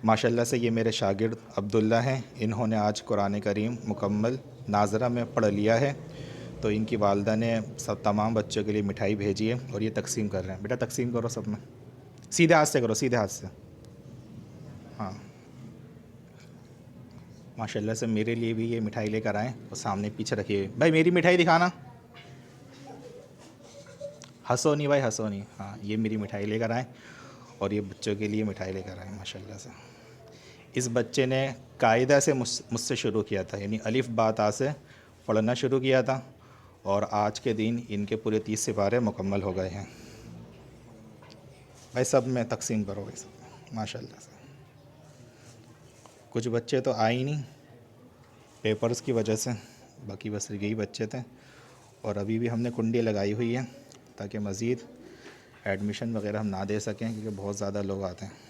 माशाल्लाह से ये मेरे शागिर्द अब्दुल्ला हैं। इन्होंने आज कुरान करीम मुकम्मल नाज़रा में पढ़ लिया है। तो इनकी वालदा ने सब तमाम बच्चों के लिए मिठाई भेजी है और ये तकसीम कर रहे हैं। बेटा तकसीम करो सब में, सीधे हाथ से करो, सीधे हाथ से। हाँ, माशाल्लाह से मेरे लिए भी ये मिठाई लेकर आएँ और सामने पीछे रखिए। भाई मेरी मिठाई दिखाना, हंसो नहीं भाई, हंसो नहीं। हाँ, ये मेरी मिठाई लेकर आए और ये बच्चों के लिए मिठाई लेकर आए माशाल्लाह से। इस बच्चे ने कायदा से मुझसे शुरू किया था, यानी अलिफ़ बा ता से पढ़ना शुरू किया था और आज के दिन इनके पूरे 30 सिपारे मुकम्मल हो गए हैं। भाई सब में तकसीम करो भाई, सब में माशाल्लाह से। कुछ बच्चे तो आए ही नहीं पेपर्स की वजह से, बाकी बस यही बच्चे थे। और अभी भी हमने कुंडी लगाई हुई है ताकि मज़ीद एडमिशन वगैरह हम ना दे सकें, क्योंकि बहुत ज़्यादा लोग आते हैं।